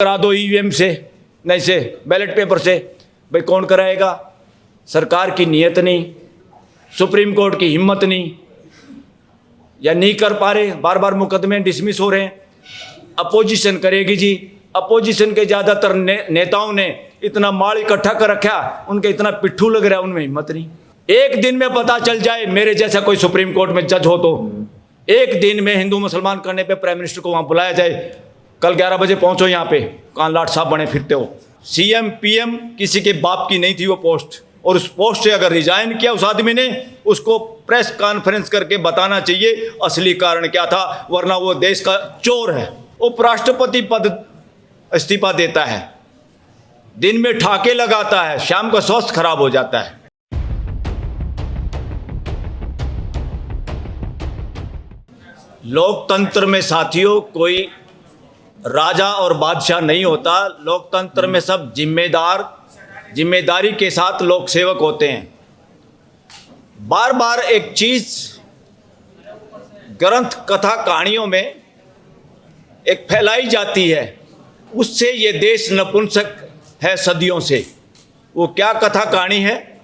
करा दो ईवीएम से, नहीं से बैलेट पेपर से। भाई कौन कराएगा? सरकार की नीयत नहीं, सुप्रीम कोर्ट की हिम्मत नहीं, या नहीं कर पा रहे, बार बार मुकदमे डिसमिस हो रहे हैं। अपोजिशन करेगी जी। अपोजिशन के ज़्यादातर नेताओं ने इतना माल इकट्ठा कर रखा, उनके इतना पिट्ठू लग रहा है, उनमें हिम्मत नहीं। एक दिन में पता चल जाए, मेरे जैसा कोई सुप्रीम कोर्ट में जज हो तो एक दिन में हिंदू मुसलमान करने पे प्राइम मिनिस्टर को वहाँ बुलाया जाए, कल 11 बजे पहुँचो यहाँ पे, कहाँ लाट साहब बने फिरते हो। सीएम पीएम किसी के बाप की नहीं थी वो पोस्ट, और उस पोस्ट से अगर रिजाइन किया उस आदमी ने, उसको प्रेस कॉन्फ्रेंस करके बताना चाहिए असली कारण क्या था, वरना वो देश का चोर है। उपराष्ट्रपति पद इस्तीफा देता है, दिन में ठाके लगाता है, शाम का स्वास्थ्य खराब हो जाता है। लोकतंत्र में साथियों कोई राजा और बादशाह नहीं होता। लोकतंत्र में सब जिम्मेदारी के साथ लोक सेवक होते हैं। बार बार एक चीज ग्रंथ कथा कहानियों में एक फैलाई जाती है, उससे ये देश नपुंसक है सदियों से। वो क्या कथा कहानी है?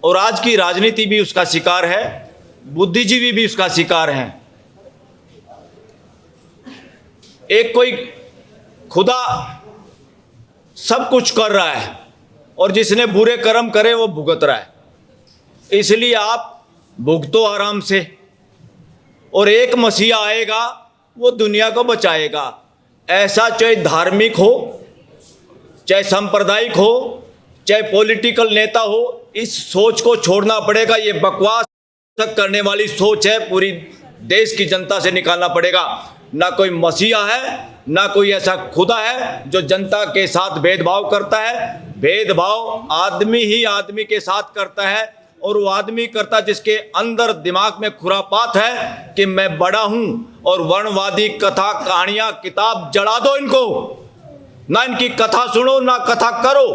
और आज की राजनीति भी उसका शिकार है, बुद्धिजीवी भी उसका शिकार हैं। एक कोई खुदा सब कुछ कर रहा है और जिसने बुरे कर्म करे वो भुगत रहा है। इसलिए आप भुगतो आराम से, और एक मसीहा आएगा वो दुनिया को बचाएगा। ऐसा चाहे धार्मिक हो, चाहे सांप्रदायिक हो, चाहे पॉलिटिकल नेता हो, इस सोच को छोड़ना पड़ेगा। ये बकवास करने वाली सोच है, पूरी देश की जनता से निकालना पड़ेगा। ना कोई मसीहा है, ना कोई ऐसा खुदा है जो जनता के साथ भेदभाव करता है। भेदभाव आदमी ही आदमी के साथ करता है, और वो आदमी करता जिसके अंदर दिमाग में खुरापात है कि मैं बड़ा हूं। और वर्णवादी कथा कहानियां किताब जला दो इनको, ना इनकी कथा सुनो ना कथा करो।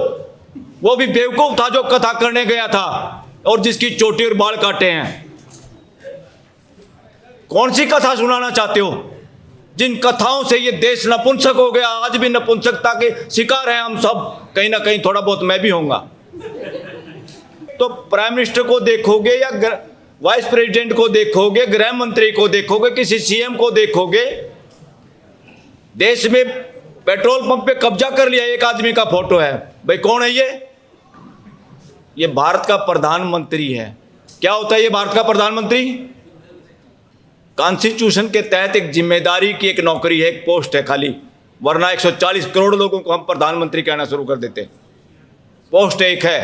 वो भी बेवकूफ था जो कथा करने गया था और जिसकी चोटी और बाल काटे हैं। कौन सी कथा सुनाना चाहते हो? जिन कथाओं से ये देश नपुंसक हो गया, आज भी नपुंसकता के शिकार हैं हम सब, कहीं ना कहीं थोड़ा बहुत मैं भी होऊंगा। तो प्राइम मिनिस्टर को देखोगे या वाइस प्रेसिडेंट को देखोगे, गृह मंत्री को देखोगे, किसी सीएम को देखोगे, देश में पेट्रोल पंप पे कब्जा कर लिया एक आदमी का फोटो है। भाई कौन है ये भारत का प्रधानमंत्री है। क्या होता है ये भारत का प्रधानमंत्री? कॉन्स्टिट्यूशन के तहत एक जिम्मेदारी की एक नौकरी है, एक पोस्ट है खाली, वरना 140 करोड़ लोगों को हम प्रधानमंत्री कहना शुरू कर देते। पोस्ट एक है,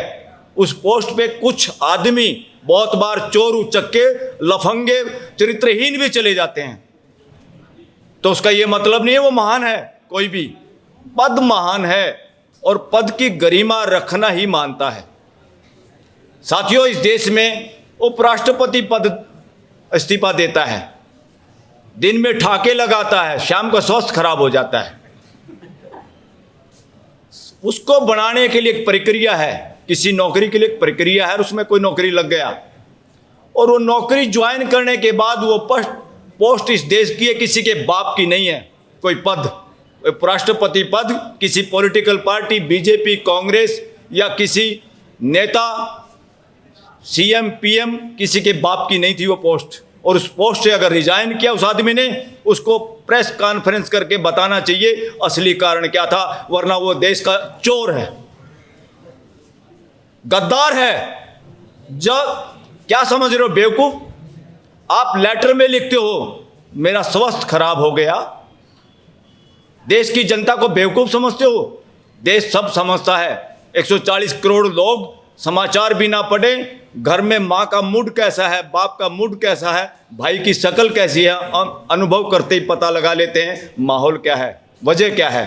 उस पोस्ट पे कुछ आदमी बहुत बार चोर उचक्के लफंगे चरित्रहीन भी चले जाते हैं। तो उसका ये मतलब नहीं है वो महान है। कोई भी पद महान है और पद की गरिमा रखना ही मानता है। साथियों, इस देश में उपराष्ट्रपति पद इस्तीफा देता है, दिन में ठाके लगाता है, शाम का स्वास्थ्य खराब हो जाता है। उसको बनाने के लिए एक प्रक्रिया है, किसी नौकरी के लिए एक प्रक्रिया है, और उसमें कोई नौकरी लग गया और वो नौकरी ज्वाइन करने के बाद वो पोस्ट इस देश की है, किसी के बाप की नहीं है। कोई पद, उपराष्ट्रपति पद किसी पॉलिटिकल पार्टी, बीजेपी, कांग्रेस या किसी नेता, सीएम पीएम किसी के बाप की नहीं थी वो पोस्ट। और उस पोस्ट से अगर रिजाइन किया उस आदमी ने, उसको प्रेस कॉन्फ्रेंस करके बताना चाहिए असली कारण क्या था, वरना वो देश का चोर है, गद्दार है। जब क्या समझ रहे हो बेवकूफ? आप लेटर में लिखते हो मेरा स्वास्थ्य खराब हो गया, देश की जनता को बेवकूफ समझते हो? देश सब समझता है। 140 करोड़ लोग समाचार भी ना पढ़े, घर में माँ का मूड कैसा है, बाप का मूड कैसा है, भाई की शक्ल कैसी है, अनुभव करते ही पता लगा लेते हैं माहौल क्या है, वजह क्या है।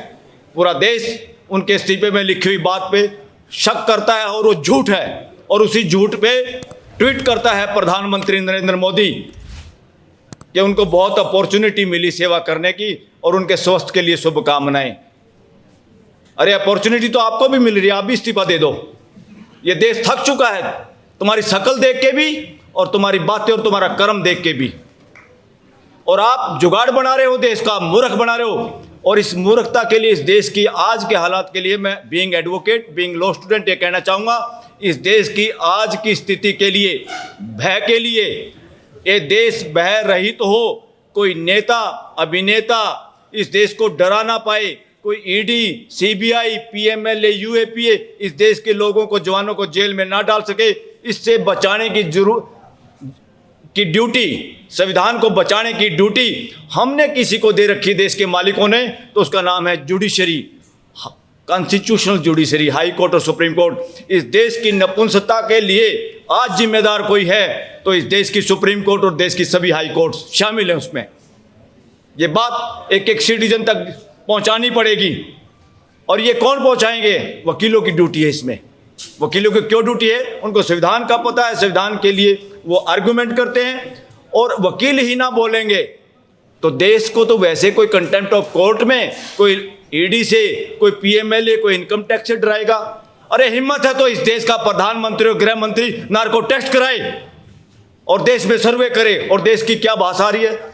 पूरा देश उनके इस्तीफे में लिखी हुई बात पे शक करता है और वो झूठ है, और उसी झूठ पे ट्वीट करता है प्रधानमंत्री नरेंद्र मोदी कि उनको बहुत अपॉर्चुनिटी मिली सेवा करने की और उनके स्वास्थ्य के लिए शुभकामनाएं। अरे अपॉर्चुनिटी तो आपको भी मिल रही है, आप भी इस्तीफा दे दो। ये देश थक चुका है तुम्हारी शक्ल देख के भी और तुम्हारी बातें और तुम्हारा कर्म देख के भी। और आप जुगाड़ बना रहे हो, देश का मूर्ख बना रहे हो। और इस मूर्खता के लिए, इस देश की आज के हालात के लिए मैं being advocate, being law student ये कहना चाहूँगा, इस देश की आज की स्थिति के लिए, भय के लिए, ये देश भय रहित तो हो, कोई नेता अभिनेता इस देश को डरा ना पाए, कोई ईडी, सीबीआई, पीएमएलए, यूएपीए इस देश के लोगों को, जवानों को जेल में ना डाल सके, इससे बचाने की ड्यूटी, संविधान को बचाने की ड्यूटी हमने किसी को दे रखी देश के मालिकों ने, तो उसका नाम है judiciary, constitutional judiciary, high court और सुप्रीम कोर्ट। इस देश की नपुंसकता के लिए आज जिम्मेदार कोई है तो इस देश की सुप्रीम कोर्ट और देश की सभी हाई कोर्ट शामिल हैं उसमें। ये बात एक एक सिटीजन तक पहुंचानी पड़ेगी। और ये कौन पहुंचाएंगे? वकीलों की ड्यूटी है इसमें। वकीलों की क्यों ड्यूटी है? उनको संविधान का पता है, संविधान के लिए वो आर्गुमेंट करते हैं, और वकील ही ना बोलेंगे तो देश को तो वैसे कोई कंटेम्प्ट ऑफ कोर्ट में, कोई ईडी से, कोई पीएमएलए, कोई इनकम टैक्स से डराएगा। अरे हिम्मत है तो इस देश का प्रधानमंत्री और गृह मंत्री नार्को टेस्ट कराए और देश में सर्वे करे। और देश की क्या भाषा आ रही है,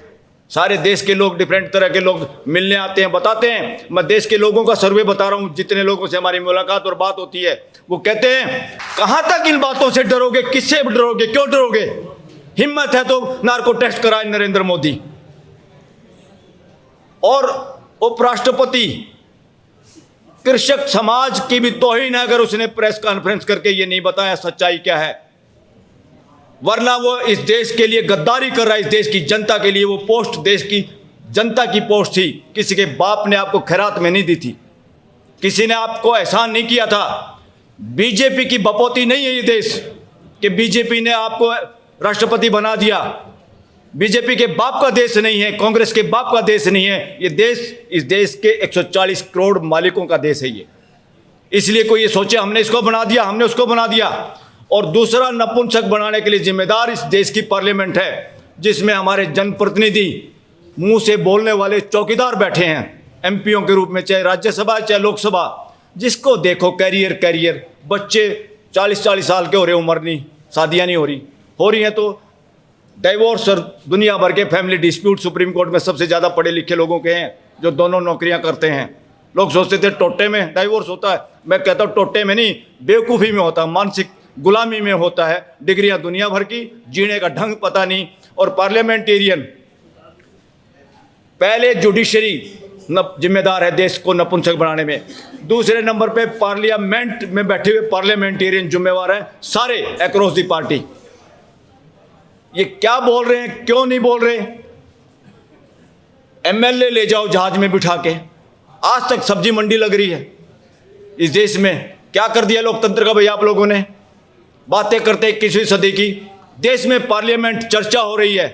सारे देश के लोग, डिफरेंट तरह के लोग मिलने आते हैं, बताते हैं। मैं देश के लोगों का सर्वे बता रहा हूँ, जितने लोगों से हमारी मुलाकात और बात होती है, वो कहते हैं कहाँ तक इन बातों से डरोगे, किससे डरोगे, क्यों डरोगे? हिम्मत है तो नार्को टेस्ट कराए नरेंद्र मोदी। और उपराष्ट्रपति कृषक समाज की भी तौहीन है अगर उसने प्रेस कॉन्फ्रेंस करके ये नहीं बताया सच्चाई क्या है, वरना वो इस देश के लिए गद्दारी कर रहा है, इस देश की जनता के लिए। वो पोस्ट देश की जनता की पोस्ट थी, किसी के बाप ने आपको खैरात में नहीं दी थी, किसी ने आपको एहसान नहीं किया था। बीजेपी की बपौती नहीं है ये देश कि बीजेपी ने आपको राष्ट्रपति बना दिया। बीजेपी के बाप का देश नहीं है, कांग्रेस के बाप का देश नहीं है ये देश, इस देश के 140 करोड़ मालिकों का देश है ये। इसलिए कोई ये सोचे हमने इसको बना दिया, हमने उसको बना दिया। और दूसरा, नपुंसक बनाने के लिए जिम्मेदार इस देश की पार्लियामेंट है, जिसमें हमारे जनप्रतिनिधि, मुंह से बोलने वाले चौकीदार बैठे हैं एमपीओ के रूप में, चाहे राज्यसभा चाहे लोकसभा। जिसको देखो कैरियर कैरियर, बच्चे 40-40 साल के हो रहे, उम्र नहीं, शादियां नहीं हो रही हैं तो डाइवोर्स और दुनिया भर के फैमिली डिस्प्यूट सुप्रीम कोर्ट में सबसे ज़्यादा पढ़े लिखे लोगों के हैं, जो दोनों नौकरियां करते हैं। लोग सोचते थे टोटे में डाइवोर्स होता है, मैं कहता हूँ टोटे में नहीं, बेवकूफ़ी में होता है, मानसिक गुलामी में होता है। डिग्रियां दुनिया भर की, जीने का ढंग पता नहीं। और पार्लियामेंटेरियन, पहले जुडिशरी जिम्मेदार है देश को नपुंसक बनाने में, दूसरे नंबर पे पार्लियामेंट में बैठे हुए पार्लियामेंटेरियन जिम्मेवार हैं, सारे अक्रॉस दी पार्टी। ये क्या बोल रहे हैं, क्यों नहीं बोल रहे? एमएलए ले जाओ जहाज में बिठा के, आज तक सब्जी मंडी लग रही है इस देश में। क्या कर दिया लोकतंत्र का भाई आप लोगों ने? बातें करते 21वीं सदी की, देश में पार्लियामेंट चर्चा हो रही है,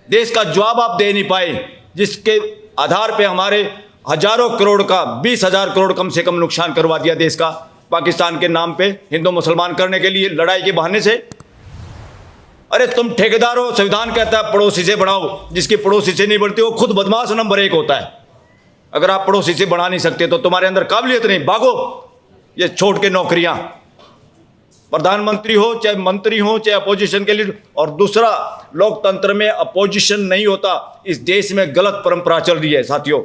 देश का जवाब आप दे नहीं पाए, जिसके आधार पे हमारे हजारों करोड़ का, 20,000 करोड़ कम से कम नुकसान करवा दिया देश का, पाकिस्तान के नाम पे हिंदू मुसलमान करने के लिए, लड़ाई के बहाने से। अरे तुम ठेकेदार हो, संविधान कहता है पड़ोसी से बढ़ाओ, जिसकी पड़ोसी से नहीं बढ़ती वो खुद बदमाश नंबर 1 होता है। अगर आप पड़ोसी से बढ़ा नहीं सकते तो तुम्हारे अंदर काबिलियत नहीं, भागो ये छोड़ के नौकरियां। प्रधानमंत्री हो चाहे मंत्री हो चाहे अपोजिशन के लीडर। और दूसरा, लोकतंत्र में अपोजिशन नहीं होता, इस देश में गलत परंपरा चल रही है साथियों।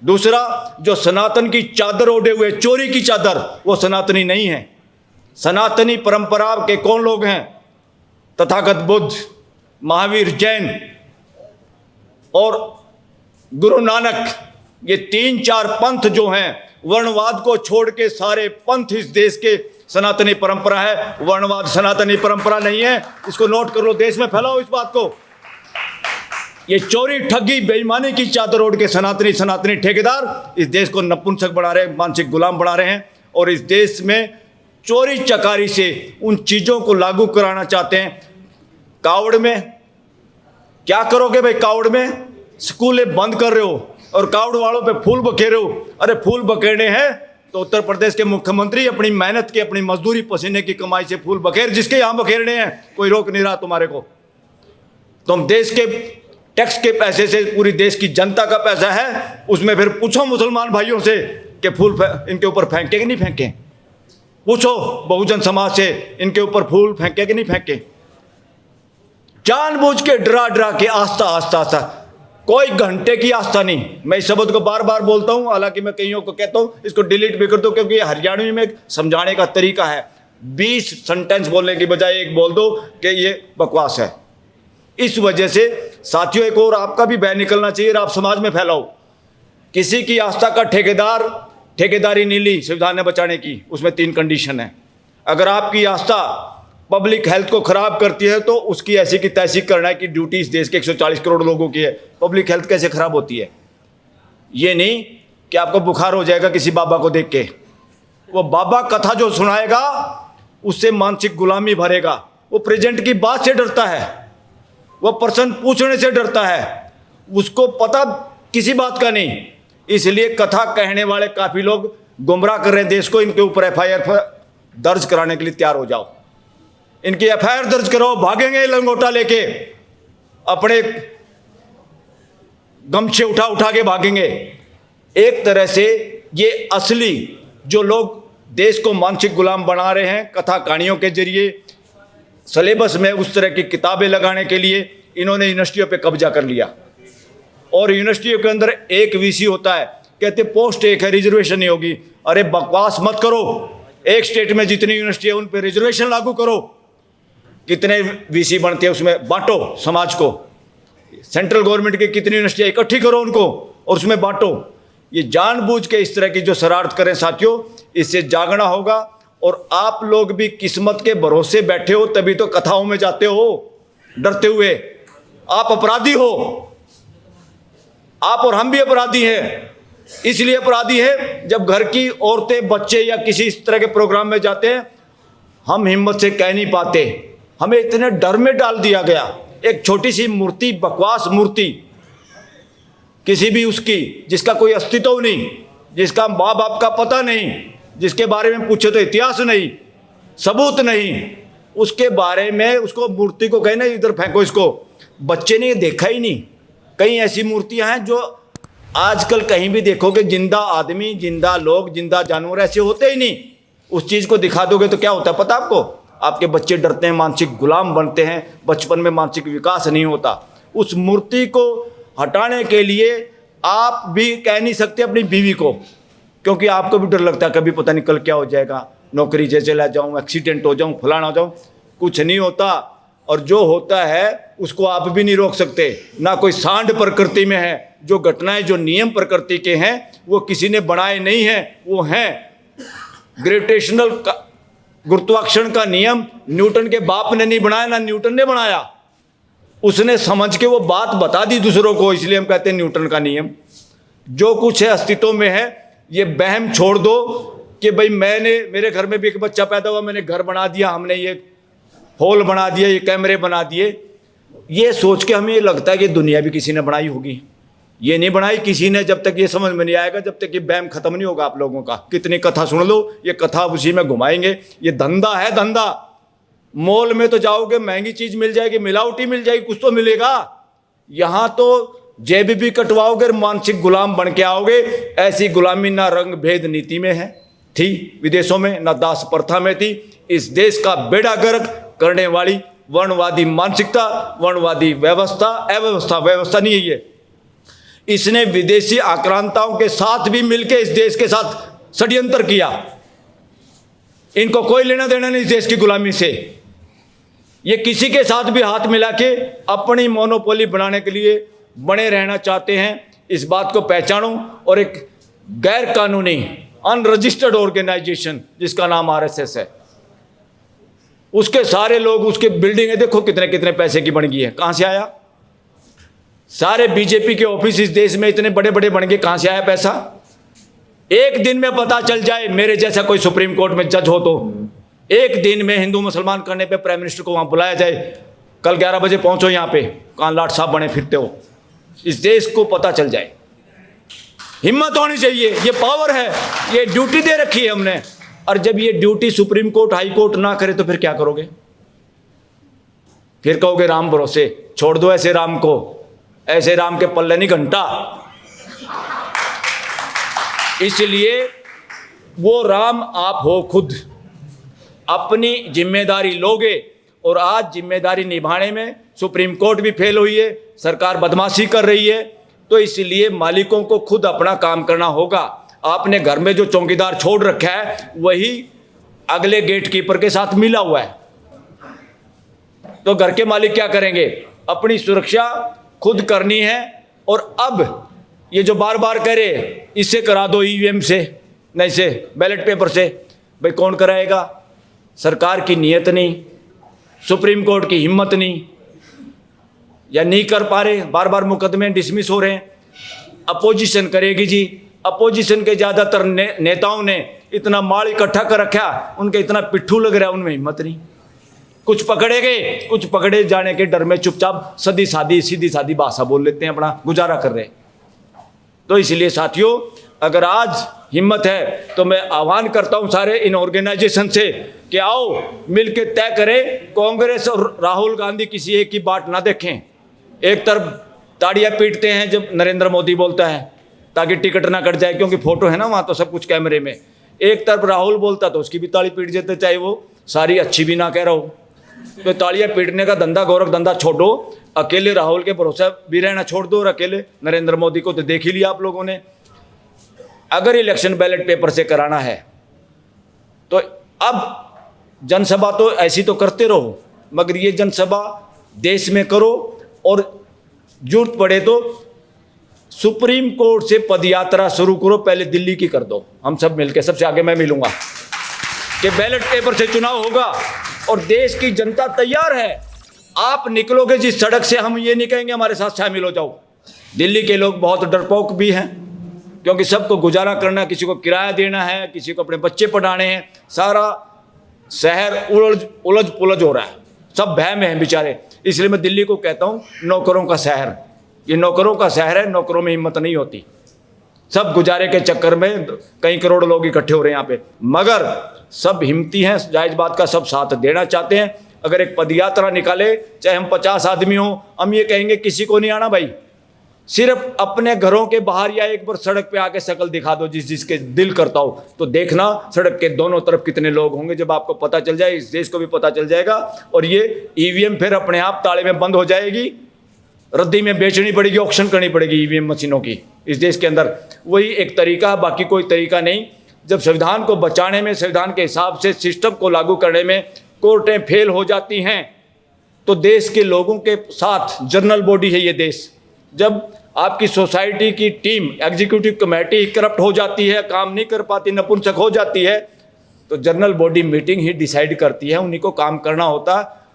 दूसरा, जो सनातन की चादर ओढ़े हुए, चोरी की चादर, वो सनातनी नहीं है। सनातनी परंपरा के कौन लोग हैं? तथागत बुद्ध, महावीर जैन और गुरु नानक, ये 3-4 पंथ जो हैं, वर्णवाद को छोड़ के सारे पंथ इस देश के सनातनी परंपरा है। वर्णवाद सनातनी परंपरा नहीं है, इसको नोट कर लो, देश में फैलाओ इस बात को। ये चोरी, ठगी, बेईमानी की चादर ओढ़ के सनातनी ठेकेदार इस देश को नपुंसक बना रहे हैं, मानसिक गुलाम बना रहे हैं। और इस देश में चोरी चकारी से उन चीज़ों को लागू कराना चाहते हैं। कावड़ में क्या करोगे भाई? कावड़ में स्कूलें बंद कर रहे हो और कावड़ वालों पे फूल बखेरे हो। अरे फूल बखेरने हैं तो उत्तर प्रदेश के मुख्यमंत्री अपनी मेहनत की, अपनी मजदूरी, पसीने की कमाई से फूल बखेर, जिसके यहाँ बखेरने हैं, कोई रोक नहीं रहा तुम्हारे को। तुम देश के टैक्स के पैसे से, पूरी देश की जनता का पैसा है, उसमें फिर पूछो मुसलमान भाइयों से कि फूल इनके ऊपर फेंके कि नहीं फेंके। पूछो बहुजन समाज से, इनके ऊपर फूल फेंके कि नहीं फेंके। जानबूझ के डरा डरा के आस्ता आस्ता कोई घंटे की आस्था नहीं। मैं इस शब्द को बार बार बोलता हूं, हालांकि मैं कईयों को कहता हूं इसको डिलीट भी कर दो, क्योंकि हरियाणवी में समझाने का तरीका है। 20 सेंटेंस बोलने की बजाय एक बोल दो कि ये बकवास है। इस वजह से साथियों, एक और आपका भी बैन निकलना चाहिए और आप समाज में फैलाओ। किसी की आस्था का ठेकेदारी नहीं ली संविधान ने बचाने की, उसमें 3 कंडीशन है। अगर आपकी आस्था पब्लिक हेल्थ को खराब करती है तो उसकी ऐसी की तैसी करना है कि ड्यूटी इस देश के 140 करोड़ लोगों की है। पब्लिक हेल्थ कैसे खराब होती है? ये नहीं कि आपको बुखार हो जाएगा किसी बाबा को देख के, वो बाबा कथा जो सुनाएगा उससे मानसिक गुलामी भरेगा। वो प्रेजेंट की बात से डरता है, वो प्रश्न पूछने से डरता है, उसको पता किसी बात का नहीं। इसलिए कथा कहने वाले काफी लोग गुमराह कर रहे हैं देश को। इनके ऊपर FIR दर्ज कराने के लिए तैयार हो जाओ, इनकी FIR दर्ज करो। भागेंगे लंगोटा लेके, अपने गमछे उठा के भागेंगे। एक तरह से ये असली जो लोग देश को मानसिक गुलाम बना रहे हैं, कथा कहानियों के जरिए सिलेबस में उस तरह की किताबें लगाने के लिए इन्होंने यूनिवर्सिटियों पे कब्जा कर लिया। और यूनिवर्सिटियों के अंदर एक VC होता है, कहते पोस्ट एक है, रिजर्वेशन नहीं होगी। अरे बकवास मत करो, एक स्टेट में जितनी यूनिवर्सिटी है उन पे रिजर्वेशन लागू करो। कितने VC बनते हैं उसमें बांटो समाज को। सेंट्रल गवर्नमेंट की कितनी यूनिवर्सिटियाँ इकट्ठी करो उनको और उसमें बांटो। ये जानबूझ के इस तरह की जो शरारत करें साथियों, इससे जागना होगा। और आप लोग भी किस्मत के भरोसे बैठे हो, तभी तो कथाओं में जाते हो डरते हुए। आप अपराधी हो, आप और हम भी अपराधी हैं। इसलिए अपराधी है जब घर की औरतें, बच्चे या किसी इस तरह के प्रोग्राम में जाते हैं, हम हिम्मत से कह नहीं पाते। हमें इतने डर में डाल दिया गया। एक छोटी सी मूर्ति, बकवास मूर्ति, किसी भी उसकी जिसका कोई अस्तित्व नहीं, जिसका माँ बाप का पता नहीं, जिसके बारे में पूछे तो इतिहास नहीं, सबूत नहीं, उसके बारे में उसको मूर्ति को कहना इधर फेंको इसको। बच्चे ने ये देखा ही नहीं। कई ऐसी मूर्तियां हैं जो आजकल कहीं भी देखोगे, जिंदा आदमी, जिंदा लोग, जिंदा जानवर ऐसे होते ही नहीं। उस चीज को दिखा दोगे तो क्या होता है पता आपको? आपके बच्चे डरते हैं, मानसिक गुलाम बनते हैं, बचपन में मानसिक विकास नहीं होता। उस मूर्ति को हटाने के लिए आप भी कह नहीं सकते अपनी बीवी को, क्योंकि आपको भी डर लगता है कभी पता नहीं कल क्या हो जाएगा, नौकरी से चला जाऊं, एक्सीडेंट हो जाऊं, फलाना हो जाऊं। कुछ नहीं होता, और जो होता है उसको आप भी नहीं रोक सकते। ना कोई सांड प्रकृति में है। जो घटनाएं, जो नियम प्रकृति के हैं, वो किसी ने बनाए नहीं हैं, वो हैं ग्रेविटेशनल गुरुत्वाकर्षण का नियम। न्यूटन के बाप ने नहीं बनाया, ना न्यूटन ने बनाया। उसने समझ के वो बात बता दी दूसरों को, इसलिए हम कहते हैं न्यूटन का नियम। जो कुछ है अस्तित्व में है। ये वहम छोड़ दो कि भाई मेरे घर में भी एक बच्चा पैदा हुआ, मैंने घर बना दिया, हमने ये हॉल बना दिया, ये कैमरे बना दिए। ये सोच के हमें ये लगता है कि दुनिया भी किसी ने बनाई होगी। ये नहीं बनाई किसी ने। जब तक ये समझ में नहीं आएगा, जब तक ये बैम खत्म नहीं होगा आप लोगों का। कितनी कथा सुन लो, ये कथा उसी में घुमाएंगे। ये धंधा है, धंधा। मॉल में तो जाओगे, महंगी चीज मिल जाएगी, मिलावटी मिल जाएगी, कुछ तो मिलेगा। यहां तो जेब भी कटवाओगे, मानसिक गुलाम बन के आओगे। ऐसी गुलामी ना रंग भेद नीति में है थी विदेशों में, ना दास प्रथा में थी। इस देश का बेड़ा गर्क करने वाली वर्णवादी मानसिकता, वर्णवादी व्यवस्था, अव्यवस्था, व्यवस्था नहीं है ये। इसने विदेशी आक्रांताओं के साथ भी मिलकर इस देश के साथ षड्यंत्र किया। इनको कोई लेना देना नहीं इस देश की गुलामी से। ये किसी के साथ भी हाथ मिला के अपनी मोनोपोली बनाने के लिए बने रहना चाहते हैं। इस बात को पहचानो। और एक गैर कानूनी अनरजिस्टर्ड ऑर्गेनाइजेशन जिसका नाम RSS है, उसके सारे लोग, उसके बिल्डिंगें देखो कितने कितने पैसे की बन गई है। कहां से आया? सारे बीजेपी के ऑफिस इस देश में इतने बड़े बड़े बन गए, कहां से आया पैसा? एक दिन में पता चल जाए, मेरे जैसा कोई सुप्रीम कोर्ट में जज हो तो एक दिन में हिंदू मुसलमान करने पे प्राइम मिनिस्टर को वहां बुलाया जाए, कल 11 बजे पहुंचो यहाँ पे, कहां लाट साहब बने फिरते हो। इस देश को पता चल जाए। हिम्मत होनी चाहिए। ये पावर है, ये ड्यूटी दे रखी है हमने। और जब ये duty supreme court, high court ना करे तो फिर क्या करोगे? फिर कहोगे राम भरोसे। छोड़ दो ऐसे राम को, ऐसे राम के पल्ले नहीं घंटा। इसलिए वो राम आप हो खुद। अपनी जिम्मेदारी लोगे। और आज जिम्मेदारी निभाने में सुप्रीम कोर्ट भी फेल हुई है, सरकार बदमाशी कर रही है। तो इसलिए मालिकों को खुद अपना काम करना होगा। आपने घर में जो चौकीदार छोड़ रखा है वही अगले गेट कीपर के साथ मिला हुआ है, तो घर के मालिक क्या करेंगे? अपनी सुरक्षा खुद करनी है। और अब ये जो बार बार कह रहे इससे करा दो ईवीएम से, नहीं से बैलेट पेपर से, भाई कौन कराएगा? सरकार की नीयत नहीं, सुप्रीम कोर्ट की हिम्मत नहीं, या नहीं कर पा रहे, बार बार मुकदमे डिसमिस हो रहे हैं। अपोजिशन करेगी जी। अपोजिशन के ज़्यादातर नेताओं ने इतना माल इकट्ठा कर रखा, उनके इतना पिट्ठू लग रहा है, उनमें हिम्मत नहीं। कुछ पकड़े गए, कुछ पकड़े जाने के डर में चुपचाप सीधी सादी भाषा बोल लेते हैं, अपना गुजारा कर रहे हैं। तो इसलिए साथियों, अगर आज हिम्मत है तो मैं आह्वान करता हूं सारे इन ऑर्गेनाइजेशन से कि आओ मिलकर तय करें। कांग्रेस और राहुल गांधी किसी एक की बात ना देखें। एक तरफ ताड़ियां पीटते हैं जब नरेंद्र मोदी बोलता है ताकि टिकट ना कट जाए, क्योंकि फोटो है ना वहाँ तो सब कुछ कैमरे में। एक तरफ राहुल बोलता तो उसकी भी ताड़ी पीट देते, चाहे वो सारी अच्छी भी ना कह रहा हो। तो ताड़ियां पीटने का धंधा, गोरख धंधा छोड़ो। अकेले राहुल के भरोसे भी रहना छोड़ दो, और अकेले नरेंद्र मोदी को तो देख ही लिया आप लोगों ने। अगर इलेक्शन बैलेट पेपर से कराना है तो अब जनसभा तो ऐसी तो करते रहो, मगर ये जनसभा देश में करो, और जरूरत पड़े तो सुप्रीम कोर्ट से पदयात्रा शुरू करो। पहले दिल्ली की कर दो, हम सब मिलकर, सबसे आगे मैं मिलूंगा कि बैलेट पेपर से चुनाव होगा और देश की जनता तैयार है। आप निकलोगे जिस सड़क से, हम ये नहीं कहेंगे हमारे साथ शामिल हो जाओ। दिल्ली के लोग बहुत डरपोक भी हैं, क्योंकि सबको गुजारा करना, किसी को किराया देना है, किसी को अपने बच्चे पढ़ाने हैं। सारा शहर उलझ पुलझ हो रहा है, सब भय में हैं बेचारे। इसलिए मैं दिल्ली को कहता हूँ नौकरों का शहर। ये नौकरों का शहर है, नौकरों में हिम्मत नहीं होती। सब गुजारे के चक्कर में कई करोड़ लोग इकट्ठे हो रहे हैं यहाँ पे, मगर सब हिम्मती हैं, जायज़ बात का सब साथ देना चाहते हैं। अगर एक पदयात्रा निकाले, चाहे हम 50 आदमी हों, हम ये कहेंगे किसी को नहीं आना भाई, सिर्फ अपने घरों के बाहर या एक बार सड़क पे आके शक्ल दिखा दो जिसके दिल करता हो। तो देखना सड़क के दोनों तरफ कितने लोग होंगे। जब आपको पता चल जाए, इस देश को भी पता चल जाएगा, और ये ईवीएम फिर अपने आप ताले में बंद हो जाएगी। रद्दी में बेचनी पड़ेगी, ऑक्शन करनी पड़ेगी ईवीएम मशीनों की इस देश के अंदर। वही एक तरीका, बाकी कोई तरीका नहीं। जब संविधान को बचाने में, संविधान के हिसाब से सिस्टम को लागू करने में कोर्टें फेल हो जाती हैं, तो देश के लोगों के साथ जनरल बॉडी है ये देश। जब आपकी सोसाइटी की टीम, एग्जीक्यूटिव कमेटी करप्ट हो जाती है, काम नहीं कर पाती, नपुंसक हो जाती है, तो जनरल बॉडी मीटिंग ही डिसाइड करती है, उन्हीं को काम करना होता।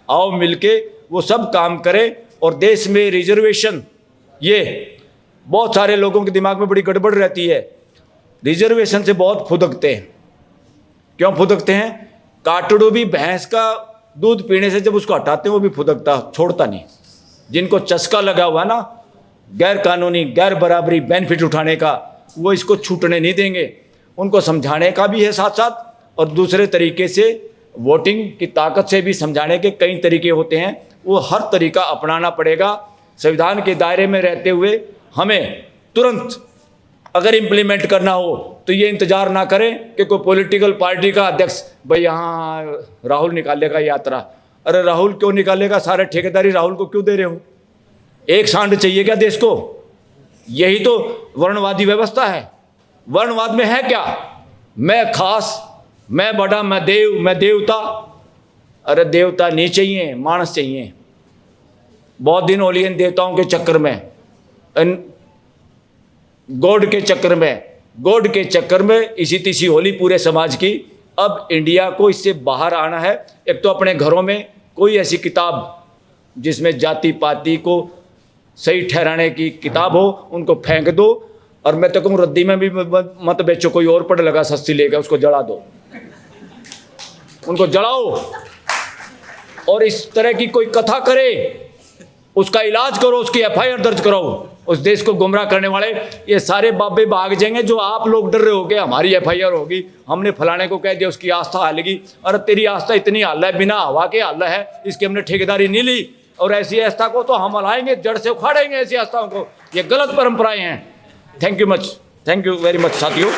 आओ मिलके वो सब काम करें। और देश में रिजर्वेशन, ये बहुत सारे लोगों के दिमाग में बड़ी गड़बड़ रहती है। रिजर्वेशन से बहुत फुदकते हैं। क्यों फुदकते हैं? काटड़ू भी भैंस का दूध पीने से जब उसको हटाते हैं वो भी फुदकता, छोड़ता नहीं। जिनको चस्का लगा हुआ ना गैर कानूनी, गैर बराबरी बेनिफिट उठाने का, वो इसको छूटने नहीं देंगे। उनको समझाने का भी है साथ साथ, और दूसरे तरीके से वोटिंग की ताकत से भी समझाने के कई तरीके होते हैं। वो हर तरीका अपनाना पड़ेगा। संविधान के दायरे में रहते हुए हमें तुरंत अगर इम्प्लीमेंट करना हो तो ये इंतजार ना करें कि कोई पॉलिटिकल पार्टी का अध्यक्ष भाई यहाँ राहुल निकालेगा यात्रा। अरे राहुल क्यों निकालेगा? सारे ठेकेदारी राहुल को क्यों दे रहे हो? एक सांड चाहिए क्या देश को? यही तो वर्णवादी व्यवस्था है। वर्णवाद में है क्या? मैं खास, मैं बड़ा, मैं देव, मैं देवता। अरे देवता नहीं चाहिए, मानस चाहिए। बहुत दिन हो लिए इन देवताओं के चक्कर में, इन गॉड के चक्कर में, गॉड के चक्कर में इसी तीसी होली पूरे समाज की। अब इंडिया को इससे बाहर आना है। एक तो अपने घरों में कोई ऐसी किताब जिसमें जाति पाति को सही ठहराने की किताब हो, उनको फेंक दो। और मैं तो कहूँ रद्दी में भी मत बेचो, कोई और पढ़ लगा सस्ती लेगा, उसको जला दो, उनको जलाओ। और इस तरह की कोई कथा करे, उसका इलाज करो, उसकी एफआईआर दर्ज कराओ। उस देश को गुमराह करने वाले ये सारे बाबे भाग जाएंगे। जो आप लोग डर रहे हो कि हमारी एफआईआर होगी, हमने फलाने को कह दिया, उसकी आस्था हालेगी। अरे तेरी आस्था इतनी हाल है, बिना हवा के हाल है, इसकी हमने ठेकेदारी नहीं ली। और ऐसी आस्था को तो हम हलाएंगे, जड़ से उखाड़ेंगे ऐसी आस्थाओं को। ये गलत परंपराएं हैं। थैंक यू वेरी मच साथियों।